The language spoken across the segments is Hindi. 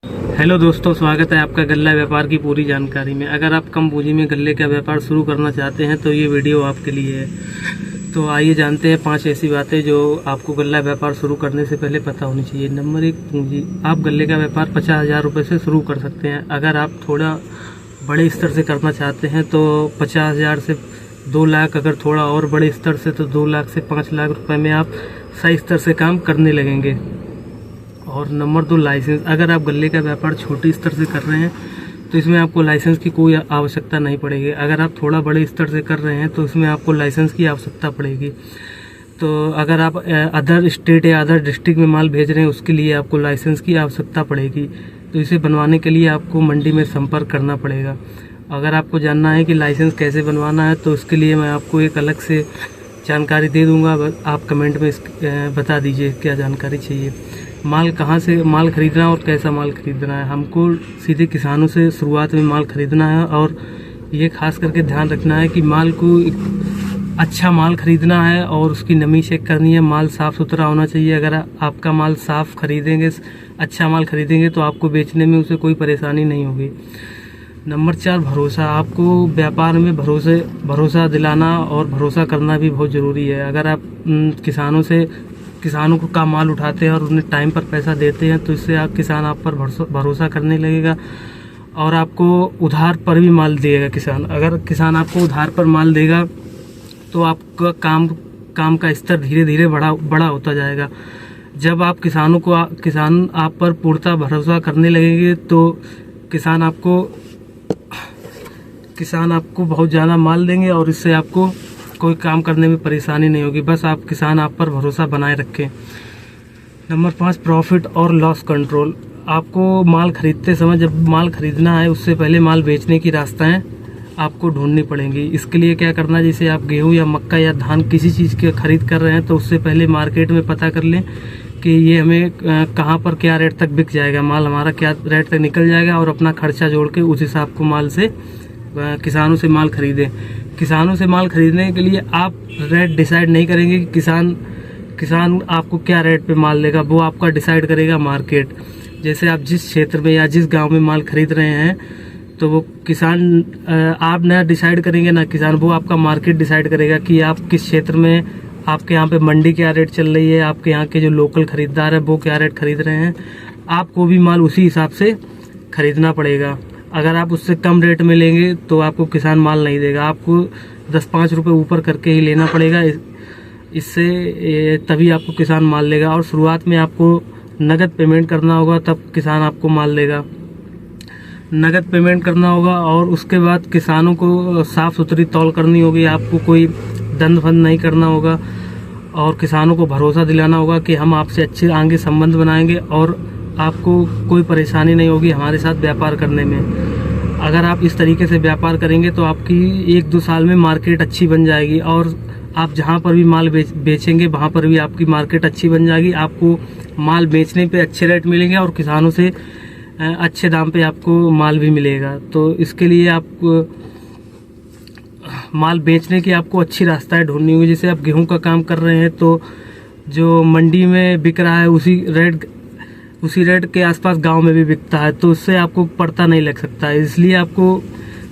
हेलो दोस्तों, स्वागत है आपका गल्ला व्यापार की पूरी जानकारी में। अगर आप कम पूंजी में गल्ले का व्यापार शुरू करना चाहते हैं तो ये वीडियो आपके लिए है। तो आइए जानते हैं 5 ऐसी बातें जो आपको गल्ला व्यापार शुरू करने से पहले पता होनी चाहिए। नंबर 1, पूंजी। आप गल्ले का व्यापार 50,000 रुपये से शुरू कर सकते हैं। अगर आप थोड़ा बड़े स्तर से करना चाहते हैं तो 50,000 से 2 लाख, अगर थोड़ा और बड़े स्तर से तो 2 लाख से 5 लाख रुपए में आप सही स्तर से काम करने लगेंगे। और नंबर 2, लाइसेंस। अगर आप गल्ले का व्यापार छोटे स्तर से कर रहे हैं तो इसमें आपको लाइसेंस की कोई आवश्यकता नहीं पड़ेगी। अगर आप थोड़ा बड़े स्तर से कर रहे हैं तो इसमें आपको लाइसेंस की आवश्यकता पड़ेगी। तो अगर आप अदर स्टेट या अदर डिस्ट्रिक्ट में माल भेज रहे हैं उसके लिए आपको लाइसेंस की आवश्यकता पड़ेगी। तो इसे बनवाने के लिए आपको मंडी में संपर्क करना पड़ेगा। अगर आपको जानना है कि लाइसेंस कैसे बनवाना है तो उसके लिए मैं आपको एक अलग से जानकारी दे दूंगा। आप कमेंट में बता दीजिए क्या जानकारी चाहिए। माल कहाँ से माल खरीदना है और कैसा माल खरीदना है। हमको सीधे किसानों से शुरुआत में माल खरीदना है और ये खास करके ध्यान रखना है कि माल को अच्छा माल खरीदना है और उसकी नमी चेक करनी है। माल साफ़ सुथरा होना चाहिए। अगर आपका माल साफ़ खरीदेंगे, अच्छा माल खरीदेंगे तो आपको बेचने में उसे कोई परेशानी नहीं होगी। नंबर 4, भरोसा। आपको व्यापार में भरोसा दिलाना और भरोसा करना भी बहुत ज़रूरी है। अगर आप किसानों को का माल उठाते हैं और उन्हें टाइम पर पैसा देते हैं तो इससे किसान आप पर भरोसा करने लगेगा और आपको उधार पर भी माल देगा किसान। अगर किसान आपको उधार पर माल देगा तो आपका काम का स्तर धीरे धीरे बड़ा होता जाएगा। जब आप किसान आप पर पूर्णतः भरोसा करने लगेंगे तो किसान आपको बहुत ज़्यादा माल देंगे और इससे आपको कोई काम करने में परेशानी नहीं होगी। बस किसान आप पर भरोसा बनाए रखें। नंबर 5, प्रॉफिट और लॉस कंट्रोल। आपको माल खरीदते समय, जब माल खरीदना है उससे पहले माल बेचने की रास्ताएं आपको ढूंढनी पड़ेंगी। इसके लिए क्या करना है, जैसे आप गेहूं या मक्का या धान किसी चीज़ की खरीद कर रहे हैं तो उससे पहले मार्केट में पता कर लें कि ये हमें कहाँ पर क्या रेट तक बिक जाएगा, माल हमारा क्या रेट तक निकल जाएगा और अपना खर्चा जोड़ के उस हिसाब को माल से किसानों से माल खरीदें। किसानों से माल खरीदने के लिए आप रेट डिसाइड नहीं करेंगे कि किसान आपको क्या रेट पे माल देगा, वो आपका डिसाइड करेगा मार्केट। जैसे आप जिस क्षेत्र में या जिस गांव में माल खरीद रहे हैं तो वो किसान आप ना डिसाइड करेंगे ना किसान, वो आपका मार्केट डिसाइड करेगा कि आप किस क्षेत्र में, आपके यहाँ पे मंडी क्या रेट चल रही है, आपके यहाँ के जो लोकल खरीदार है वो क्या रेट खरीद रहे हैं। आपको भी माल उसी हिसाब से खरीदना पड़ेगा। अगर आप उससे कम रेट में लेंगे तो आपको किसान माल नहीं देगा, आपको 10-5 रुपये ऊपर करके ही लेना पड़ेगा। इससे तभी आपको किसान माल देगा और शुरुआत में आपको नगद पेमेंट करना होगा, तब किसान आपको माल देगा। नगद पेमेंट करना होगा और उसके बाद किसानों को साफ़ सुथरी तौल करनी होगी। आपको कोई दंड फंद नहीं करना होगा और किसानों को भरोसा दिलाना होगा कि हम आपसे अच्छे आगे संबंध बनाएंगे और आपको कोई परेशानी नहीं होगी हमारे साथ व्यापार करने में। अगर आप इस तरीके से व्यापार करेंगे तो आपकी 1-2 साल में मार्केट अच्छी बन जाएगी और आप जहां पर भी माल बेचेंगे वहां पर भी आपकी मार्केट अच्छी बन जाएगी। आपको माल बेचने पे अच्छे रेट मिलेंगे और किसानों से अच्छे दाम पे आपको माल भी मिलेगा। तो इसके लिए आपको माल बेचने की आपको अच्छी रास्ताएं ढूंढनी होगी। जैसे आप गेहूं का काम कर रहे हैं तो जो मंडी में बिक रहा है उसी रेट के आसपास गांव में भी बिकता है, तो उससे आपको पड़ता नहीं लग सकता है। इसलिए आपको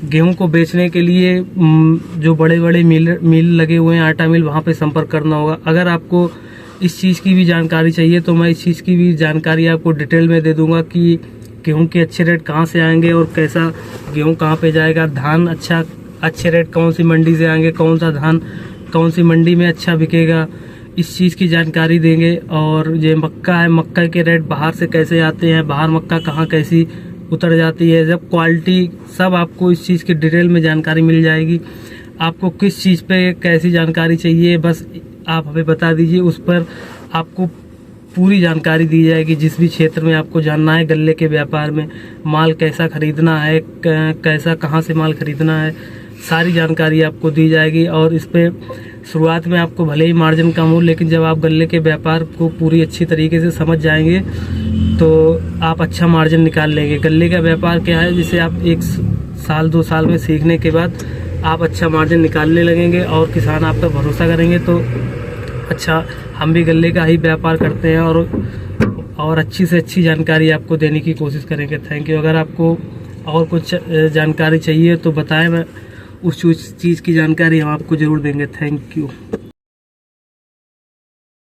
गेहूं को बेचने के लिए जो बड़े बड़े मिल लगे हुए हैं, आटा मिल, वहां पे संपर्क करना होगा। अगर आपको इस चीज़ की भी जानकारी चाहिए तो मैं इस चीज़ की भी जानकारी आपको डिटेल में दे दूंगा कि गेहूं के अच्छे रेट कहां से आएंगे और कैसा गेहूं कहां पे जाएगा। धान अच्छे रेट कौन सी मंडी से आएंगे, कौन सा धान कौन सी मंडी में अच्छा बिकेगा, इस चीज़ की जानकारी देंगे। और ये मक्का है, मक्का के रेट बाहर से कैसे आते हैं, बाहर मक्का कहाँ कैसी उतर जाती है, जब क्वालिटी, सब आपको इस चीज़ की डिटेल में जानकारी मिल जाएगी। आपको किस चीज़ पे कैसी जानकारी चाहिए बस आप हमें बता दीजिए, उस पर आपको पूरी जानकारी दी जाएगी। जिस भी क्षेत्र में आपको जानना है गल्ले के व्यापार में माल कैसा खरीदना है, कैसा कहाँ से माल खरीदना है, सारी जानकारी आपको दी जाएगी। और इस पे शुरुआत में आपको भले ही मार्जिन कम हो, लेकिन जब आप गल्ले के व्यापार को पूरी अच्छी तरीके से समझ जाएंगे तो आप अच्छा मार्जिन निकाल लेंगे। गल्ले का व्यापार क्या है, जिसे आप 1 साल 2 साल में सीखने के बाद आप अच्छा मार्जिन निकालने लगेंगे और किसान आप पर भरोसा करेंगे। तो अच्छा, हम भी गल्ले का ही व्यापार करते हैं और और अच्छी से अच्छी जानकारी आपको देने की कोशिश करेंगे। Thank you. अगर आपको और कुछ जानकारी चाहिए तो बताएं, मैं उस चीज़ की जानकारी हम आपको ज़रूर देंगे। Thank you.